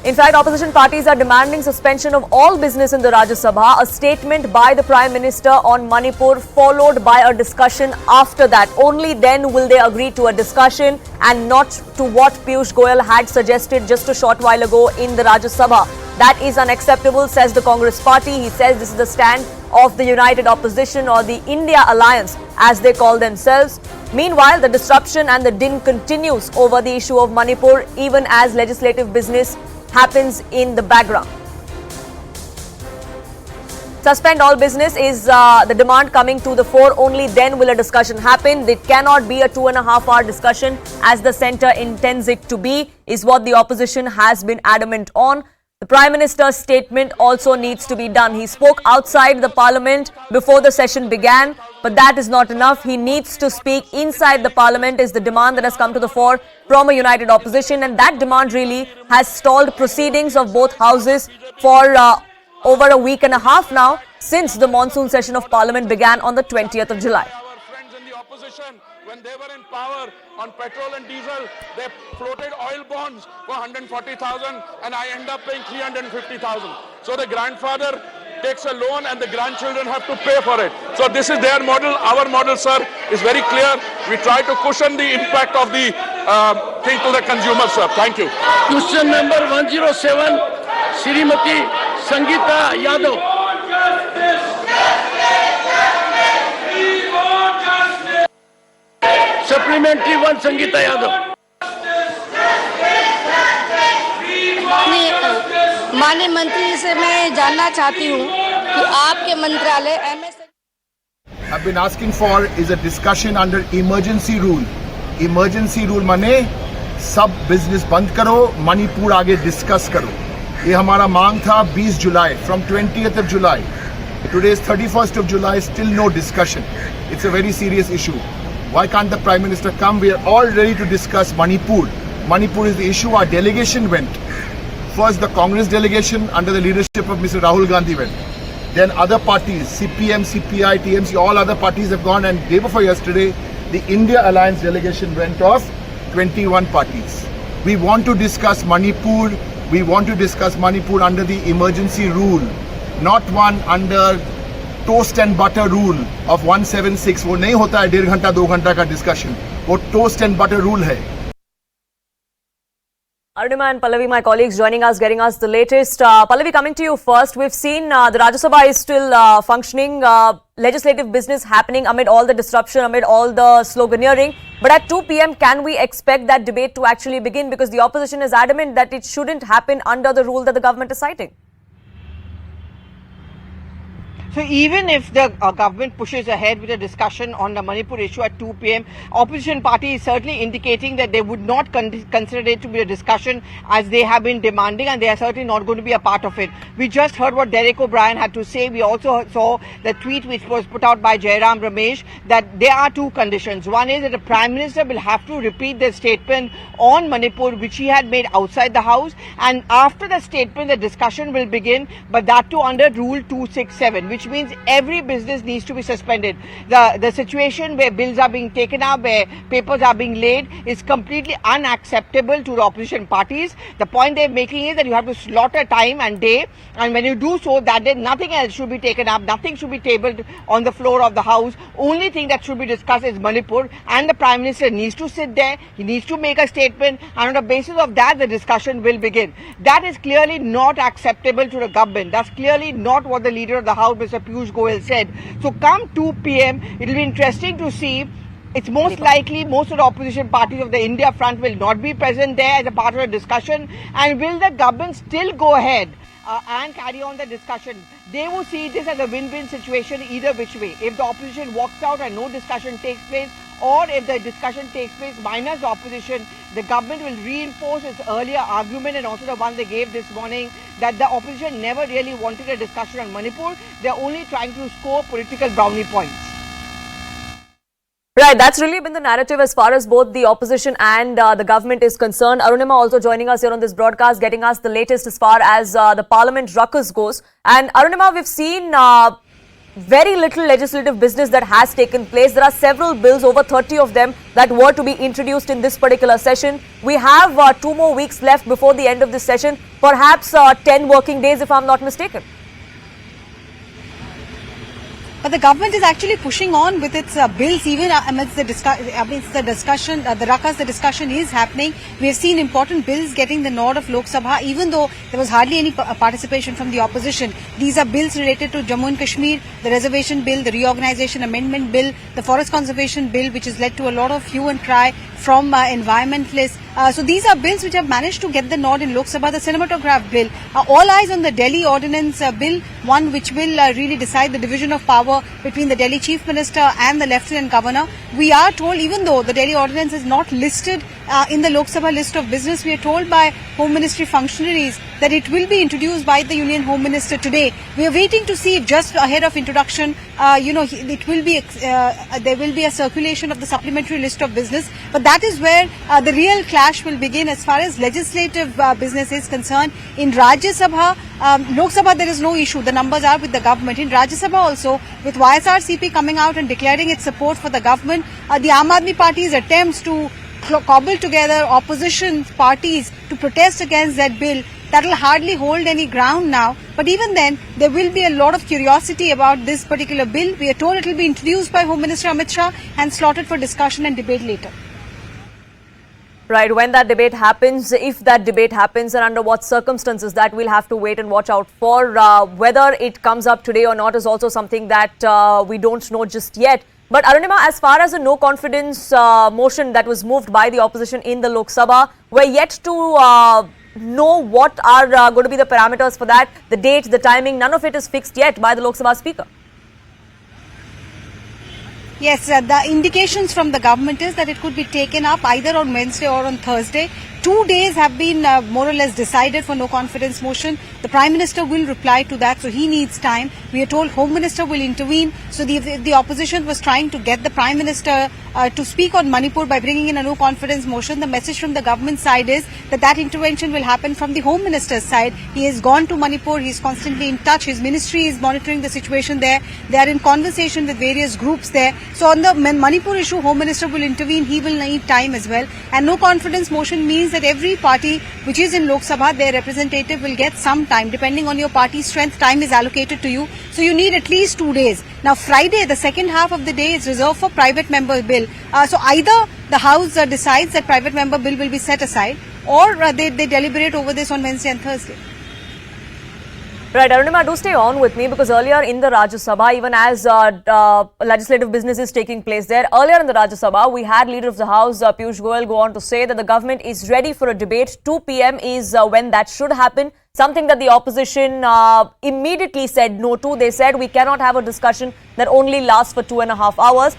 In fact, opposition parties are demanding suspension of all business in the Rajya Sabha. A statement by the Prime Minister on Manipur followed by a discussion after that. Only then will they agree to a discussion and not to what Piyush Goyal had suggested just a short while ago in the Rajya Sabha. That is unacceptable, says the Congress party. He says this is the stand of the United Opposition, or the India Alliance as they call themselves. Meanwhile, the disruption and the din continues over the issue of Manipur even as legislative business happens in the background. Suspend all business is the demand coming to the fore. Only then will a discussion happen. It cannot be a 2.5-hour discussion as the centre intends it to be, is what the opposition has been adamant on. The Prime Minister's statement also needs to be done. He spoke outside the Parliament before the session began, but that is not enough. He needs to speak inside the Parliament is the demand that has come to the fore from a united opposition, and that demand really has stalled proceedings of both houses for over a week and a half now, since the monsoon session of Parliament began on the 20th of July. Our friends in the opposition, when they were in power on petrol and diesel, they floated oil bonds for 140,000 and I end up paying 350,000. So the grandfather takes a loan and the grandchildren have to pay for it. So this is their model. Our model, sir, is very clear. We try to cushion the impact of the thing to the consumer, sir. Thank you. Question number 107, Srimati Sangeeta Yadav. Supplementary one, Sangeeta Yadav. माननीय मंत्री से मैं जानना चाहती हूँ कि आपके मंत्रालय I've been asking for is a discussion under emergency rule. Emergency rule माने सब business बंद करो, मणिपुर आगे discuss करो. ये हमारा मांग था 20 जुलाई. From 20th of July. Today is 31st of July. Still no discussion. It's a very serious issue. Why can't the Prime Minister come? We are all ready to discuss Manipur. Manipur is the issue. Our delegation went. First, the Congress delegation under the leadership of Mr. Rahul Gandhi went. Then other parties, CPM, CPI, TMC, all other parties have gone. And day before yesterday, the India Alliance delegation went of 21 parties. We want to discuss Manipur. We want to discuss Manipur under the emergency rule, not one under toast and butter rule of 176. वो नहीं होता है 1.5 घंटा 2 घंटा का discussion. वो toast and butter rule है. Arunima and Pallavi, my colleagues, joining us, getting us the latest. Pallavi, coming to you first. We've seen the Rajya Sabha is still functioning, legislative business happening amid all the disruption, amid all the sloganeering. But at 2 p.m, can we expect that debate to actually begin? Because the opposition is adamant that it shouldn't happen under the rule that the government is citing. So even if the government pushes ahead with a discussion on the Manipur issue at 2 p.m, opposition party is certainly indicating that they would not consider it to be a discussion as they have been demanding, and they are certainly not going to be a part of it. We just heard what Derek O'Brien had to say. We also saw the tweet which was put out by Jairam Ramesh that there are two conditions. One is that the Prime Minister will have to repeat the statement on Manipur which he had made outside the House, and after the statement the discussion will begin, but that too under Rule 267, which means every business needs to be suspended. The situation where bills are being taken up, where papers are being laid, is completely unacceptable to the opposition parties. The point they're making is that you have to slaughter time and day, and when you do so, that day nothing else should be taken up, nothing should be tabled on the floor of the House. Only thing that should be discussed is Manipur, and the Prime Minister needs to sit there, he needs to make a statement, and on the basis of that the discussion will begin. That is clearly not acceptable to the government. That's clearly not what the leader of the House, Mr. Piyush Goyal, said. So come 2 p.m, it will be interesting to see. It's most likely most of the opposition parties of the India front will not be present there as a part of the discussion. And will the government still go ahead and carry on the discussion? They will see this as a win-win situation either which way. If the opposition walks out and no discussion takes place, or if the discussion takes place minus the opposition, the government will reinforce its earlier argument and also the one they gave this morning that the opposition never really wanted a discussion on Manipur. They're only trying to score political brownie points. Right, that's really been the narrative as far as both the opposition and the government is concerned. Arunima also joining us here on this broadcast, getting us the latest as far as the Parliament Ruckus goes. And Arunima, we've seen very little legislative business that has taken place. There are several bills, over 30 of them, that were to be introduced in this particular session. We have 2 more weeks left before the end of this session, perhaps 10 working days if I'm not mistaken. But the government is actually pushing on with its bills even amidst the discussion, the Ruckus, the discussion is happening. We have seen important bills getting the nod of Lok Sabha, even though there was hardly any participation from the opposition. These are bills related to Jammu and Kashmir, the reservation bill, the reorganization amendment bill, the forest conservation bill, which has led to a lot of hue and cry from environmentalists. So these are bills which have managed to get the nod in Lok Sabha. The cinematograph bill, all eyes on the Delhi ordinance bill, one which will really decide the division of power between the Delhi Chief Minister and the Lieutenant Governor. We are told, even though the Delhi ordinance is not listed in the Lok Sabha list of business, we are told by Home Ministry functionaries that it will be introduced by the Union Home Minister today. We are waiting to see if just ahead of introduction, it will be there will be a circulation of the supplementary list of business. But that is where the real clash will begin as far as legislative business is concerned. In Rajya Sabha, Lok Sabha, there is no issue. The numbers are with the government. In Rajya Sabha also, with YSRCP coming out and declaring its support for the government, the Aam Aadmi Party's attempts to cobble together opposition parties to protest against that bill, that will hardly hold any ground now. But even then, there will be a lot of curiosity about this particular bill. We are told it will be introduced by Home Minister Amit Shah and slotted for discussion and debate later. Right, when that debate happens, if that debate happens, and under what circumstances, that we'll have to wait and watch out for. Whether it comes up today or not is also something that we don't know just yet. But Arunima, as far as the no confidence motion that was moved by the opposition in the Lok Sabha, we're yet to know what are going to be the parameters for that, the date, the timing. None of it is fixed yet by the Lok Sabha Speaker. Yes, the indications from the government is that it could be taken up either on Wednesday or on Thursday. 2 days have been more or less decided for no confidence motion. The Prime Minister will reply to that, so he needs time. We are told Home Minister will intervene. So the opposition was trying to get the Prime Minister to speak on Manipur by bringing in a no confidence motion. The message from the government side is that intervention will happen from the Home Minister's side. He has gone to Manipur. He is constantly in touch. His ministry is monitoring the situation there. They are in conversation with various groups there. So on the Manipur issue, Home Minister will intervene. He will need time as well. And no confidence motion means that every party which is in Lok Sabha, their representative will get some time. Depending on your party's strength, time is allocated to you. So you need at least 2 days. Now Friday, the second half of the day is reserved for private member bill. So either the House decides that private member bill will be set aside, or they deliberate over this on Wednesday and Thursday. Right, Arunima, do stay on with me, because earlier in the Rajya Sabha, even as legislative business is taking place there, earlier in the Rajya Sabha, we had Leader of the House, Piyush Goyal, go on to say that the government is ready for a debate. 2 p.m. is when that should happen. Something that the opposition immediately said no to. They said we cannot have a discussion that only lasts for 2.5 hours.